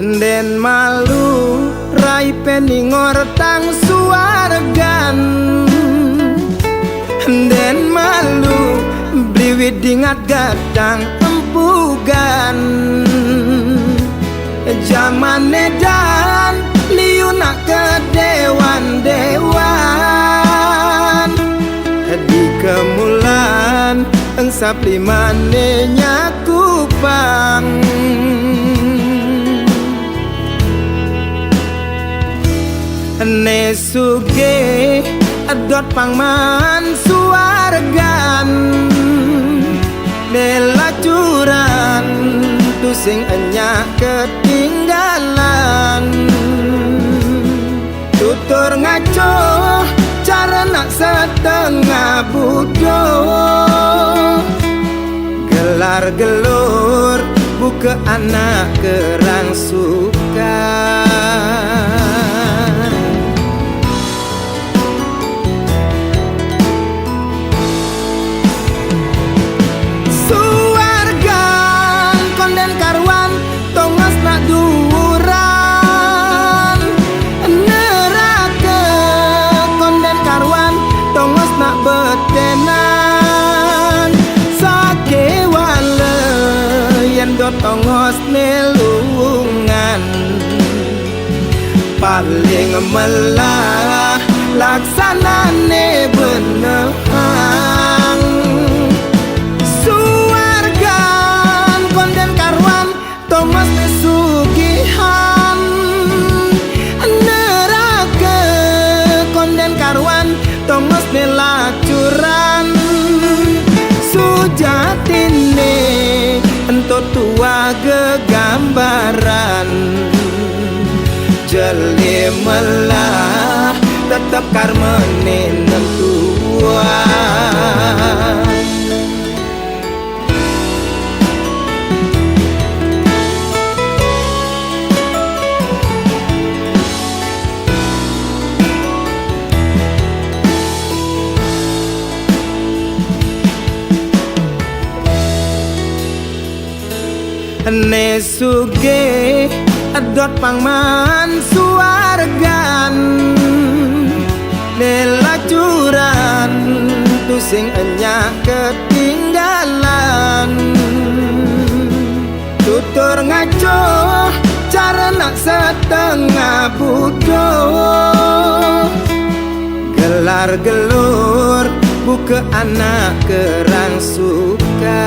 Den malu rai peningor tang suargan. Den malu bliwit dingat gadang empugan. Zaman edan liu nak ke dewan-dewan. Di kemulan engsap limane nyakupang. Ne suge adot pangman suargan. Nelacuran tu sing enya ketinggalan. Tutur ngaco cara nak setengah bodoh. Gelar gelur buka anak kerang suka. Tongos nelungan paling melah laksanane benehang. Suargan konden karwan tongos nesugihan. Neraka konden karwan tongos nelacuran. Sujatine entot tua gegambaran. Jeli melah tetap karmene nentuan. Ne suge adot pangman suargan. Nelacuran tu sing enya ketinggalan. Tutur ngaco cara nak setengah bodoh. Gelar gelur buka anak kerang suka.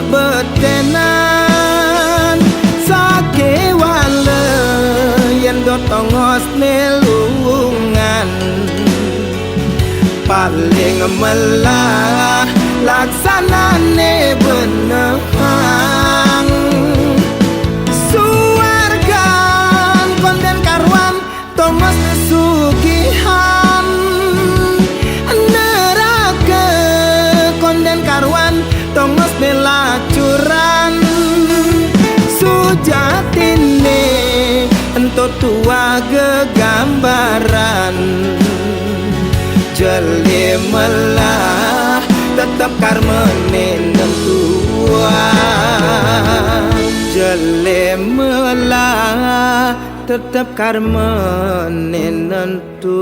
Betenan sake wale yen do tongos nelungan. Paling melah laksanane benehang. Suargan konden karwan tongos nesugihan. Neraka konden karwan tongos nelacuran. Sujatine entot tua gegambaran. Jeli melah tetap karmene nentuan. Jeli melah tetap karmene nentuan.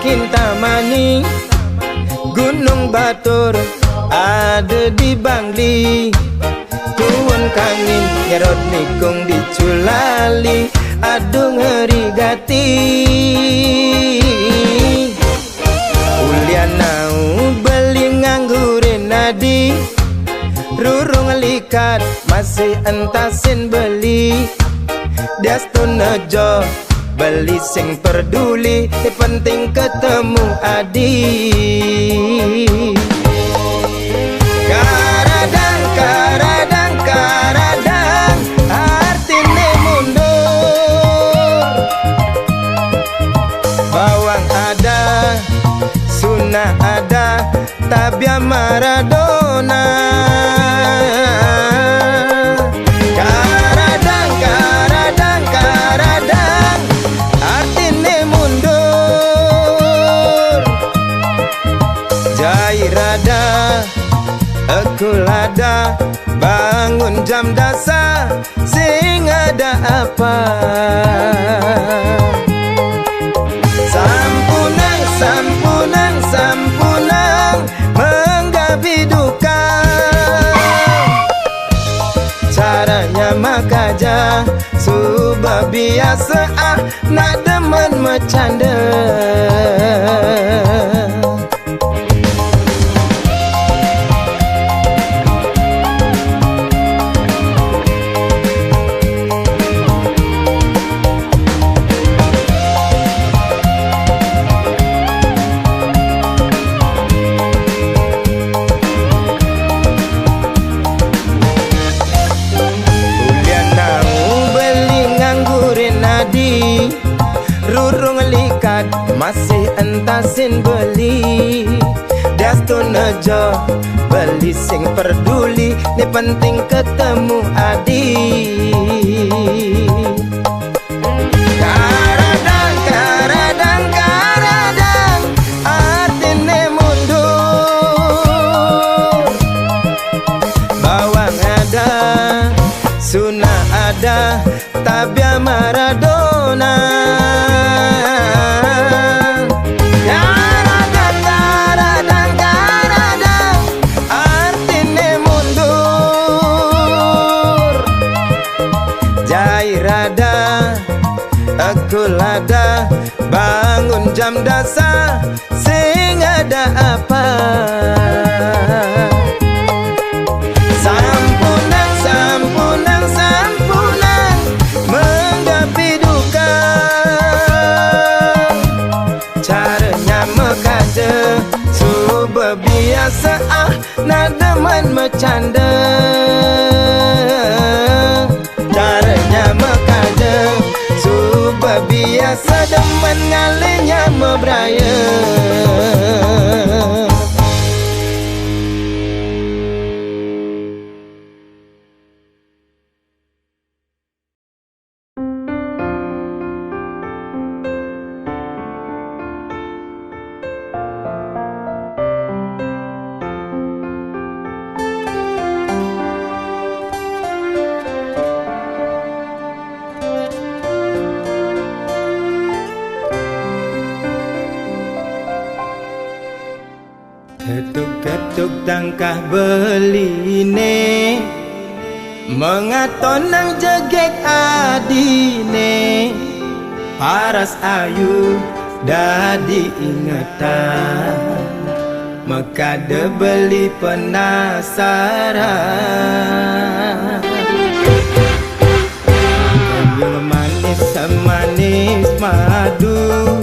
Kintamani, Gunung Batur ada di Bangli. Tuan kangin nyerot nikung di Culali, aduh ngeri gati. Ulianau beli nganggurin nadi, rurung likat masih entasin beli. Diastun nejo beli sing peduli, penting ketemu adi. Karadang, karadang, karadang, artine mundur. Bawang ada, sunnah ada, tabia Maradona. Karadang, karadang, karadang, artine mundur. Jairada, Ekulada, bangun jam dasar, sing ada apa? Sampunang, sampunang, sampunang, menggabi duka. Caranya makaja, subah biasa nak demen bercanda. Rurung likat masih entasin beli. Diastun nejo beli sing peduli, ni penting ketemu adi. Karadang, karadang, karadang, artine mundur. Bawang ada, sunnah ada, tabia Maradona. Karadang, karadang, karadang, artine mundur. Jairada, Ekulada, bangun jam dasar, sing ada apa? Sampunang, sampunang, sampunang, menggapi duka. Caranya mekaje, subah biasa nak demen bercanda. Caranya mekaje, subah biasa demen ngalinya mebraya. Ketuk-ketuk tangkah beline, mengaton nang jegek adine. Paras ayu dadi ingatan, mekade beli penasaran. Yang manis semanis madu,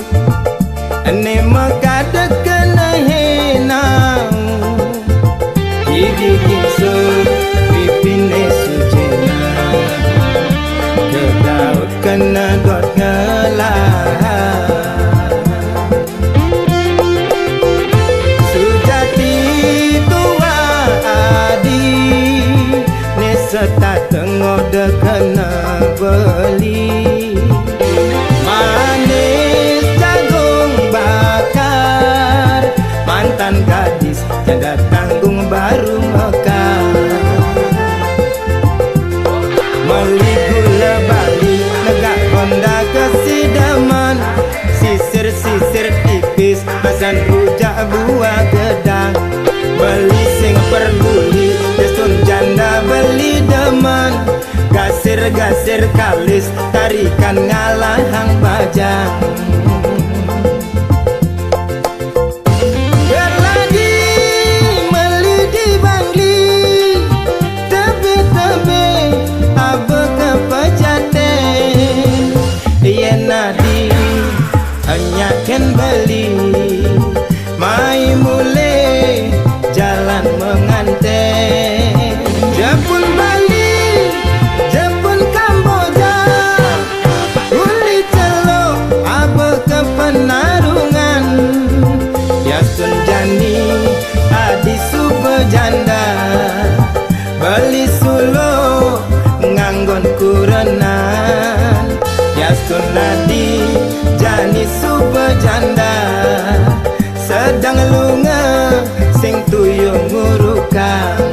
ane mekade kena henang. Gigi kingsur pipine sujena, kedaut kena dot ngelah. Sujati tua adi, neseta tengok de kena beli. Manis jagung bakar, mantan gadis tiada tanggung baru mekar. Meli gula Bali, negak Honda kesidaman, sisir-sisir tipis tipis, pesan rujak buah gedang. Beli sing perguli, desun janda beli demen. Gasir-gasir kalis, tarikan ngalahang bajang. Berlagi meli di Bangli, tebe-tebe abe ke pejate. Iya nadi hanya ken beli, mai mule jalan menganten. Jepun Bali, Jepun Kamboja, uli celok abe ke penarungan. Yasun jani adi super janda, beli sulo nganggon kurenan. Yasun nadi jani super janda, sedang lunga sing tuyung ngurukang.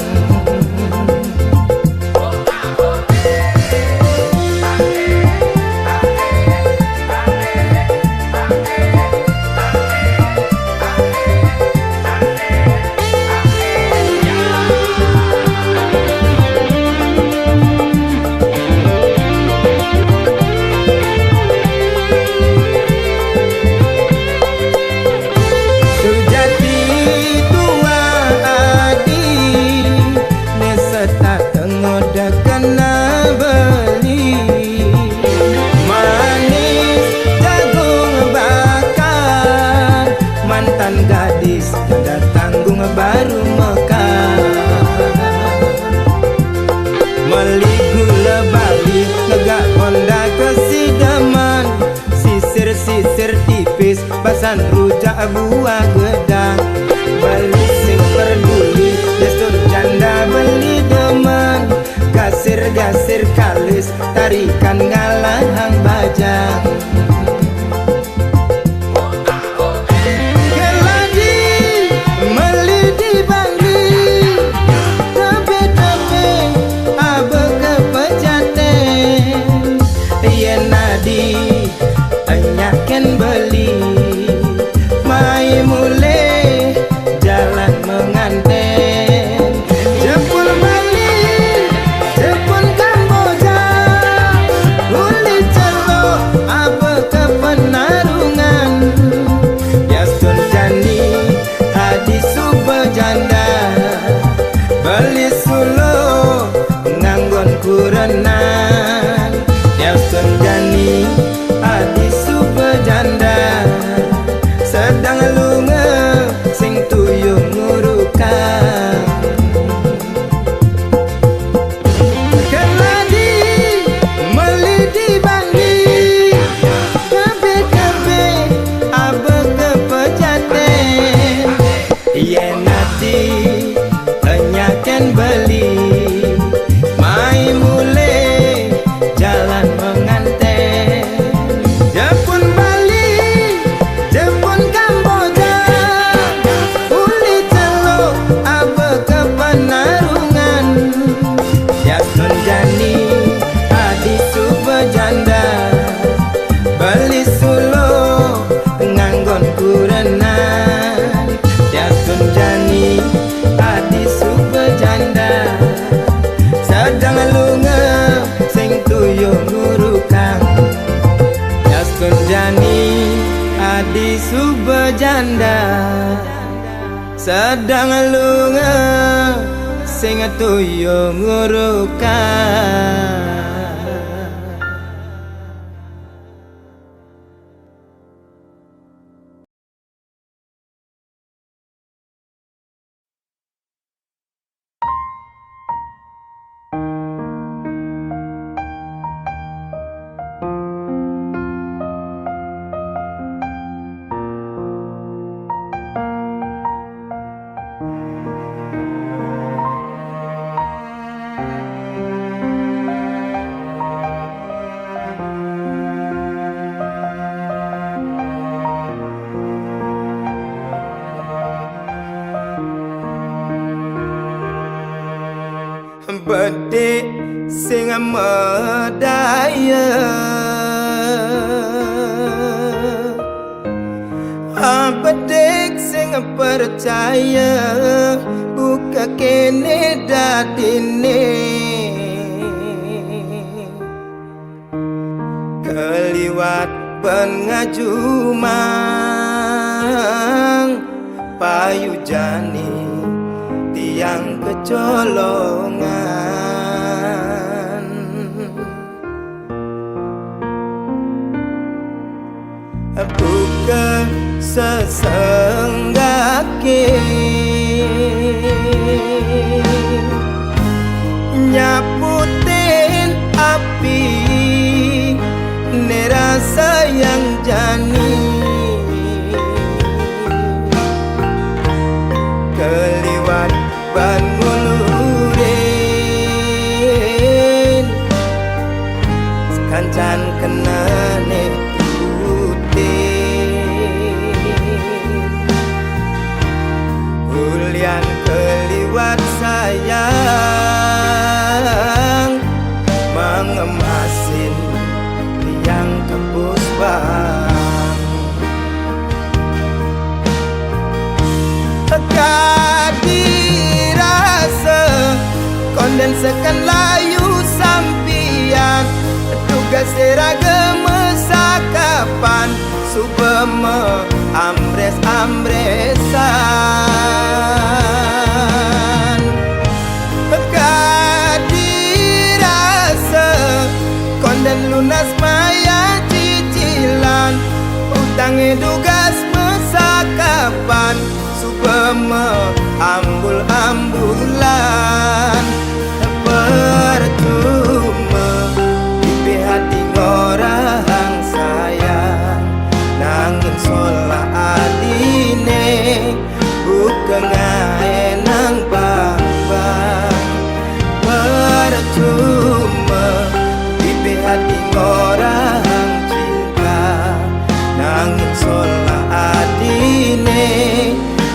Gadis janda tanggung baru mekar, meli gula Bali negak Honda kesidaman. Sisir-sisir tipis, pasan rujak buah gedang. Beli sing peduli, destur janda beli demen. Gasir-gasir kalis, tarikan ngalahang bajang. Ken beli, mai mule jalan menganten. Jepun Bali, Jepun Kamboja, uli celok abe ke penarungan. Yasun jani hadi super janda, beli sulo nganggon kurenan. Yasun jani hadi janda, sedang lunga sing tuyung ngurukang. Keladi meli di Bangli, kabe-kabe abe ke pejaten. Iya nanti hanya ken beli, mai mule jalan menganten. Jepun Bali, Jepun Kamboja, uli celok abe ke penarungan. Yasun jani adi super janda, beli sulo nganggon kurenan. Yasun jani adi super janda, sedang lunga sing tuyung ngurukang. Yasun jani adi super janda, sedang lunga sing tuyung ngurukang. Bedik sing medaya, abet percaya buka kene dadine keliwat pengajumang payu jani tiang kecolongan buka sesenggake nyaputin api nerasa yang jani keliwat ban ngulurin sekancan kenane Ulian keliwat sayang mengemasin tiang kebus bang kadirasa kondensekan layu sampian tugas seragam sakapan subeme ambres-ambresan kadirasa konden lunas maya cicilan utangnya tugas mesakapan subeme ambul-ambulan percuma di hati orang sayang nangin sola adine bukan nang bang-bang percuma di hati orang cinta nangin sola adine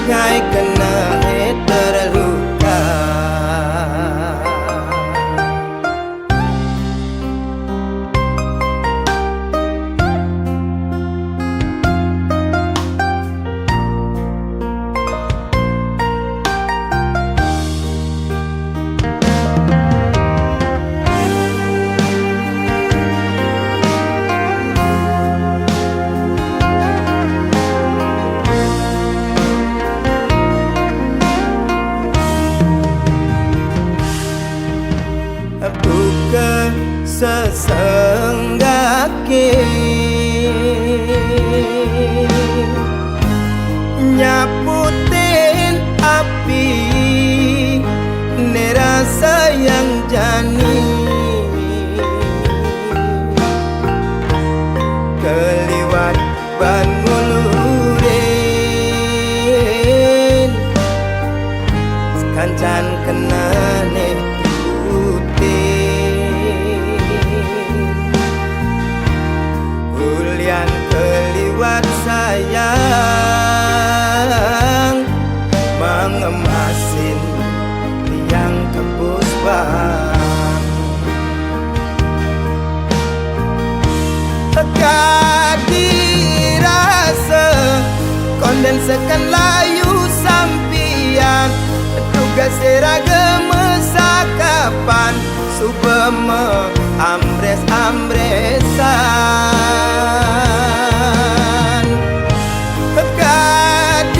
ngai kena terluka buka sesenggake nyaputin api nerasa yang jani keliwat ban ngulurin sekancan kenane Ulian keliwat sayang mengemasin tiang kebus bang kadirasa kondensekan layu sampian tugas seragam sakapan subeme ambres-ambresan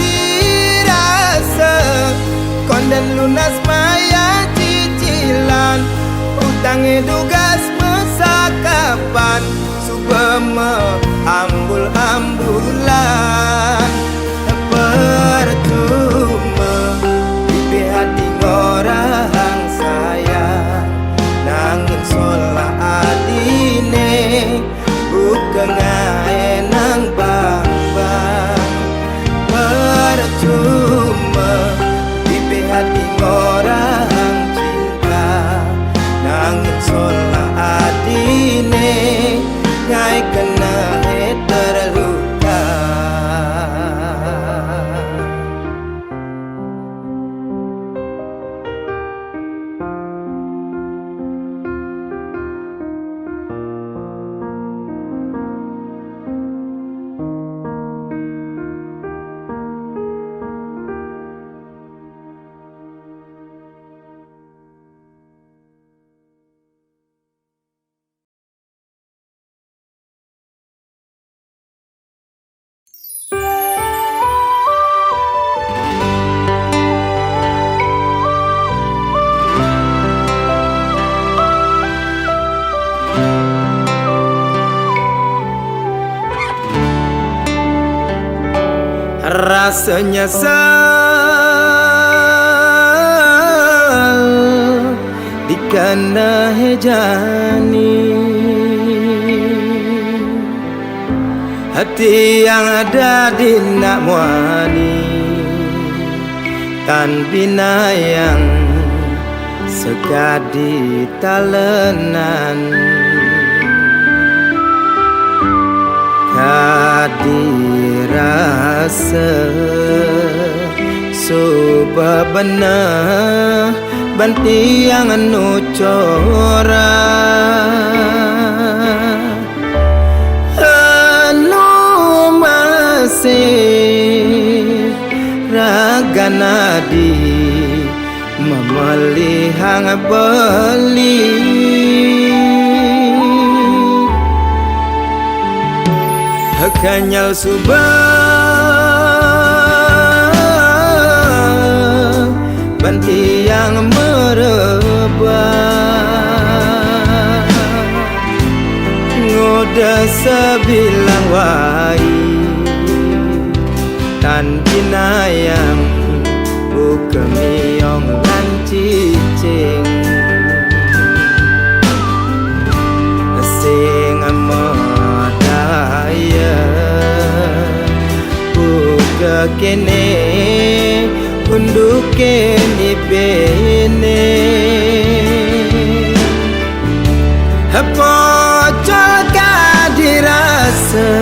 kadirasa konden lunas maya cicilan utangnya tugas mesakapan subeme ambul-ambulan percuma di hati orang sayang nangin sola adine bukan nang bang-bang percuma di hati orang cinta nangin sola adine ngai kena terluka rasa nyesal dikana hejani hati yang ada di nak muani tan bina yang sekadi talenan kadirasa suba benar banti yang anu cora anu masih raga nadi memelihang beli kanyal subah banti yang merebah ngoda sebilang wai tan binayang bukemiong lan cicing sing modaya buka kene unduke ni bene apa jaga dirasa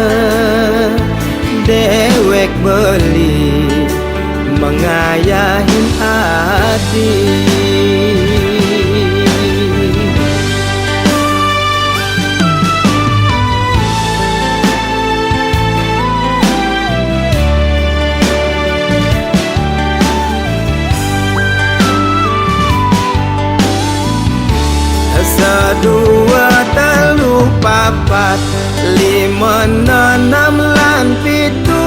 dewek beli mengayahin hati dua telu papat lima enam lan pitu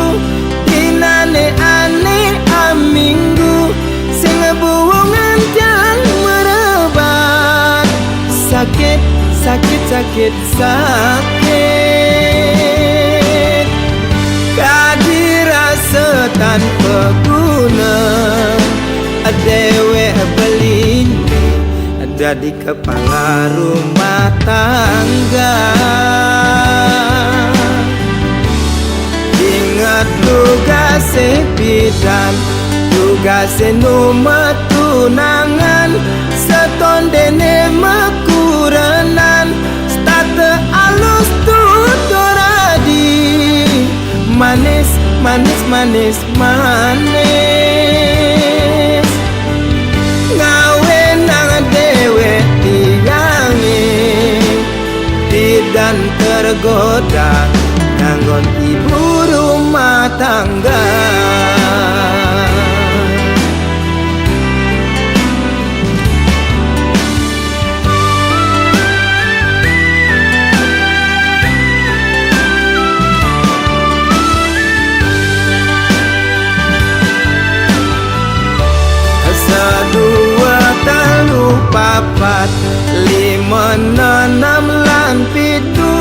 dinane ane aminggu sing buwongan jang merebat sakit sakit sakit sakit kadirasa tanpa guna dewe belin jadi kepala rumah tangga ingat tugas bidan tugas nomor tunangan setondene mekuranan starte alus tutoradi manis manis manis manis dewe tiangi tidak tergoda nganggon ibu rumah tangga papat lima enam lan pitu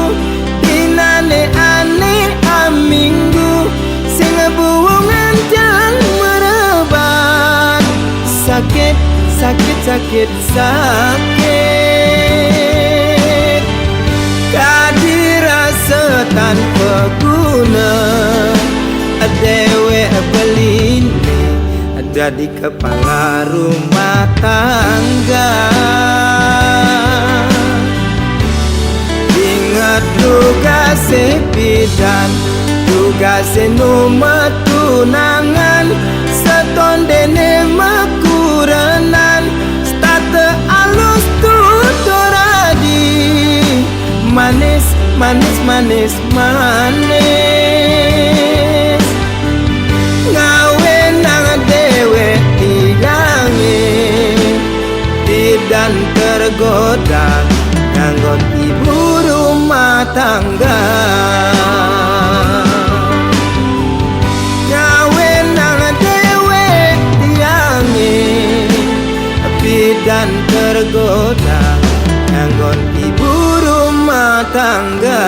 dinane ane aminggu sing buwongan jang merebat sakit sakit sakit sakit kadirasa tanpa guna dewe belin jadi kepala rumah tangga ingat tugas bidan tugas nomor tunangan setondene mekuranan starte alus tutoradi manis manis manis manis dewe tiangi tidak tergoda nganggon ibu rumah tangga gawe nang dewe tiangi tidak tergoda nganggon ibu rumah tangga.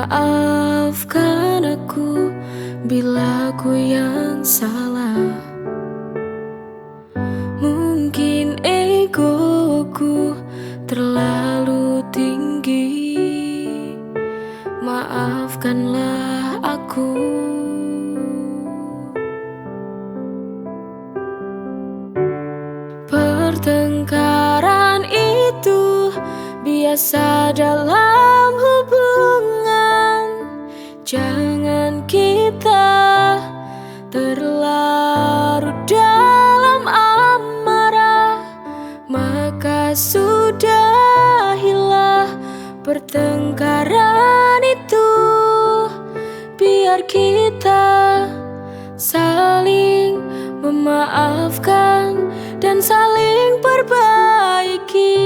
Maafkan aku bila ku yang salah. Mungkin egoku terlalu tinggi. Maafkanlah aku. Pertengkaran itu biasa dalam hubungan. Jangan kita terlarut dalam amarah, maka sudahilah pertengkaran itu. Biar kita saling memaafkan dan saling perbaiki.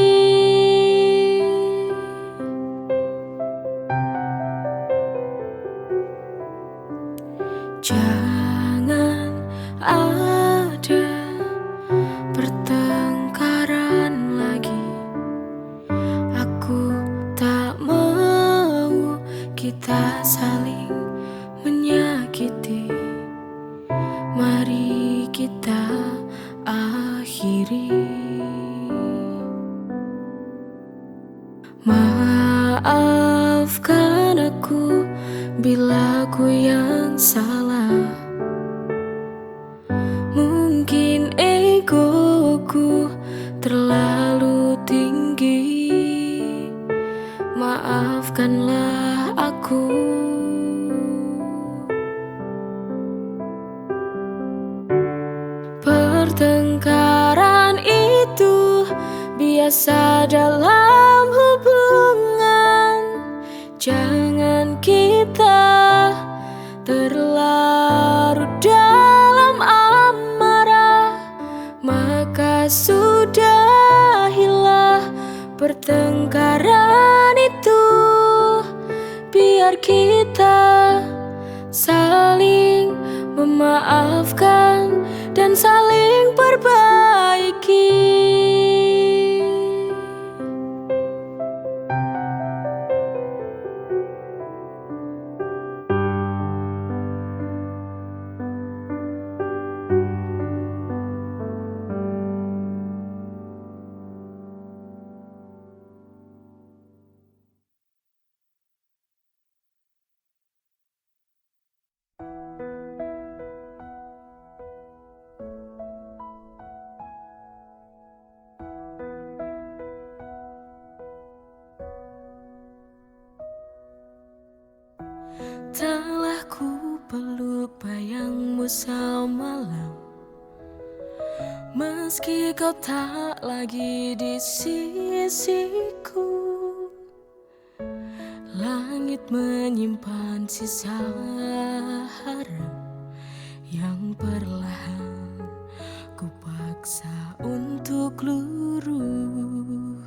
Jangan ada pertengkaran lagi. Aku tak mau kita saling menyakiti. Mari kita akhiri. Maafkan aku bila ku yang salah. Mungkin egoku terlalu tinggi. Maafkanlah aku. Pertengkaran itu biasa dalam hubungan. Jangan kita terlarut dalam amarah, maka sudahilah pertengkaran itu. Biar kita saling memaafkan dan saling perbaiki. Telah ku peluk bayangmu semalam, meski kau tak lagi di sisiku. Langit menyimpan sisa harap yang perlahan ku paksa untuk luruh.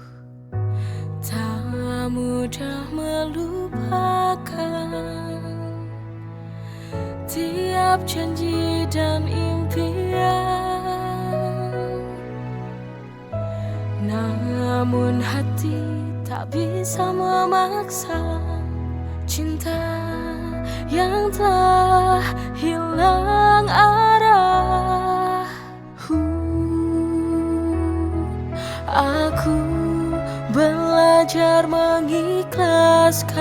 Tak mudah melupakan tiap janji dan impian, namun hati tak bisa memaksa cinta yang telah hilang arah. Aku belajar mengikhlaskan,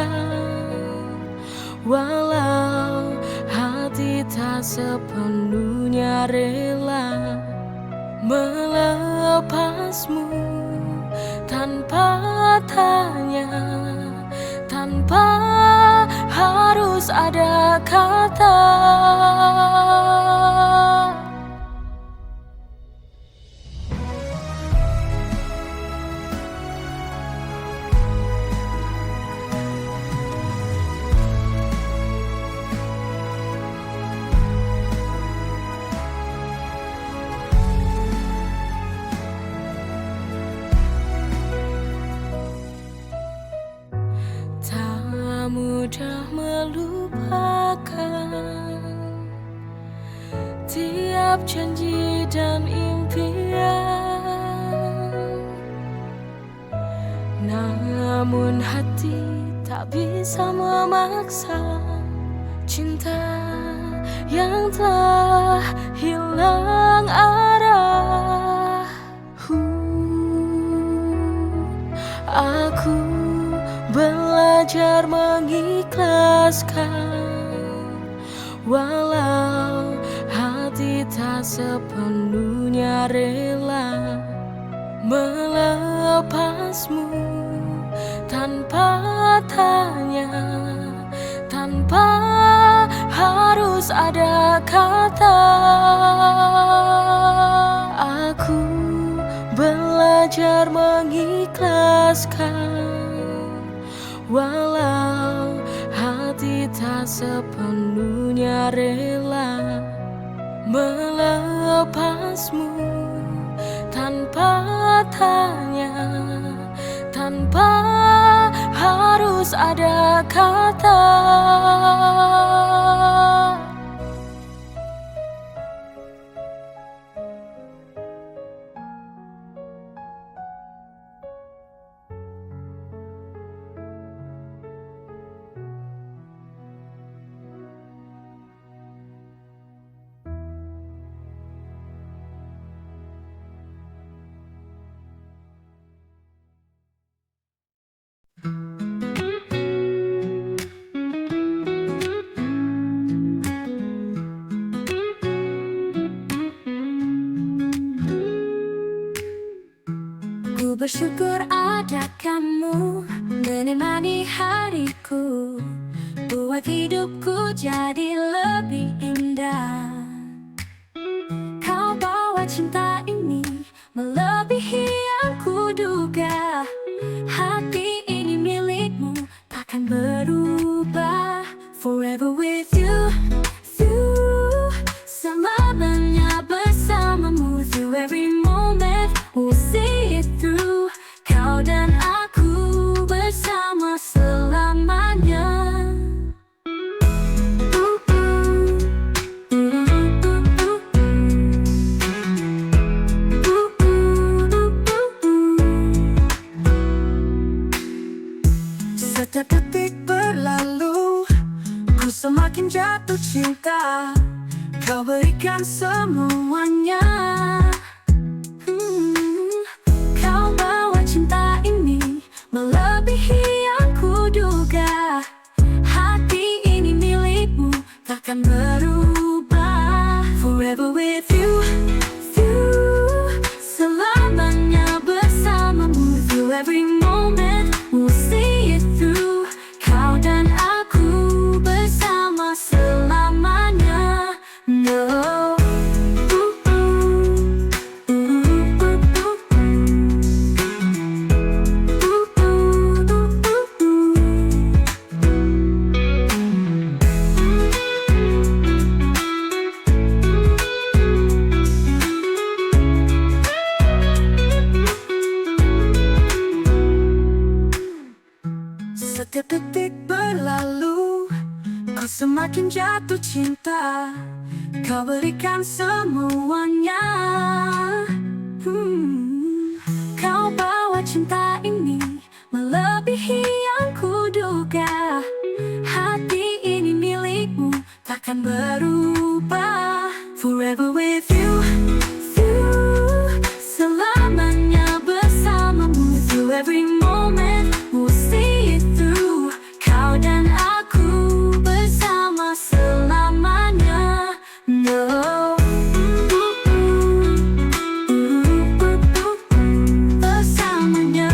walau hati tak sepenuhnya rela melepasmu tanpa tanya, tanpa harus ada kata. Mudah melupakan tiap janji dan impian, namun hati tak bisa memaksa cinta yang telah hilang arah. Aku belajar mengikhlaskan, walau hati tak sepenuhnya rela melepasmu tanpa tanya, tanpa harus ada kata. Aku belajar mengikhlaskan, walau hati tak sepenuhnya rela melepasmu tanpa tanya, tanpa harus ada kata. Ku bersyukur ada kamu menemani hariku, buat hidupku jadi lebih indah. Kau bawa cinta ini melebihi yang kuduga. Hati ini milikmu, takkan berubah. Forever with you, selamanya bersamamu. Through every moment, we'll see it through. Kau dan aku bersama selamanya. Setiap detik berlalu, ku semakin jatuh cinta. Kau berikan semuanya. Kau bawa cinta ini melebihi yang kuduga. Hati ini milikmu, takkan berubah. Forever with you, selamanya bersamamu. Through every moment, we'll see it through. Kau dan aku bersama selamanya. No. Setiap detik berlalu, ku semakin jatuh cinta. Kau berikan semuanya. Kau bawa cinta ini melebihi yang kuduga. Hati ini milikmu, takkan berubah. Forever with you, selamanya bersamamu. Through every moment, we'll see it through. Kau dan aku bersama selamanya. No. Bersamanya.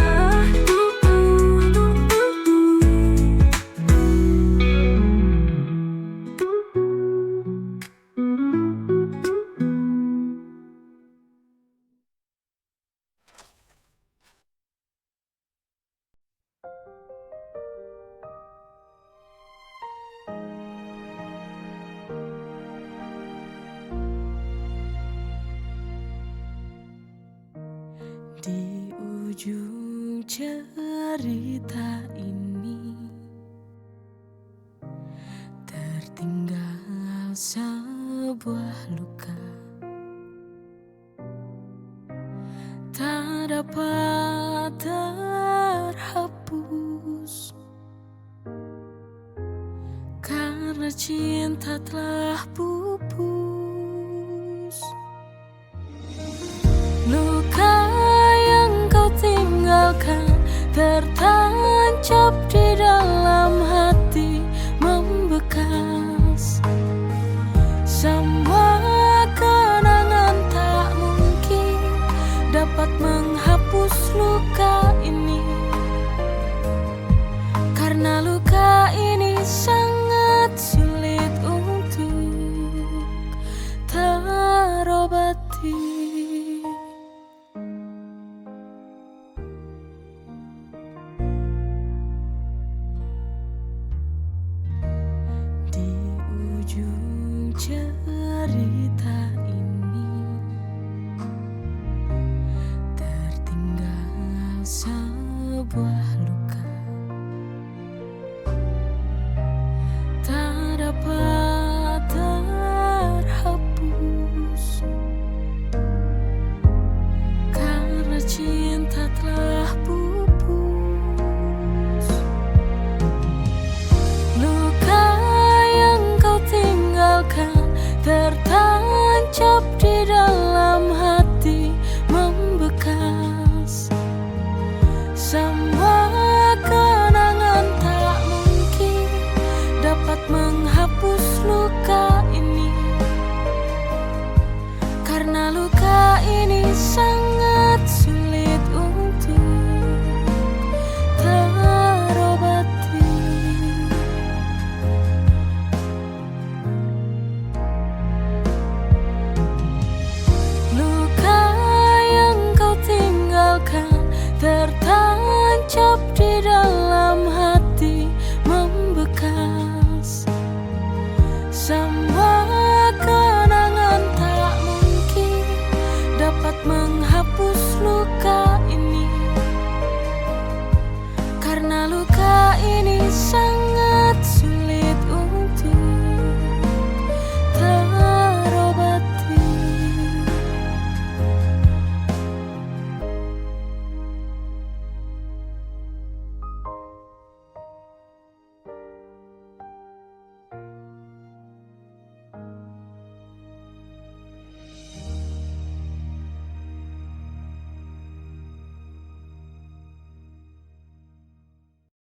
Di ujung cerita ini tertinggal sebuah luka, tak dapat terhapus. cinta telah pupus. Luka yang kau tinggalkan tertancap di dalam hati, membekas. Semua kenangan tak mungkin dapat menghapus luka ini, karena luka ini sangat sulit untuk terobati. Di ujung cerita ini tertinggal sebuah luka, tak dapat terhapus, karena cinta telah pupus. Luka yang kau tinggalkan tertancap di dalam hati, membekas. Semua kenangan tak mungkin dapat menghapus luka ini, karena luka ini sangat sulit untuk terobati. Luka yang kau tinggalkan tertancap di dalam hati, membekas. Semua kenangan tak mungkin dapat menghapus luka ini, karena luka ini sangat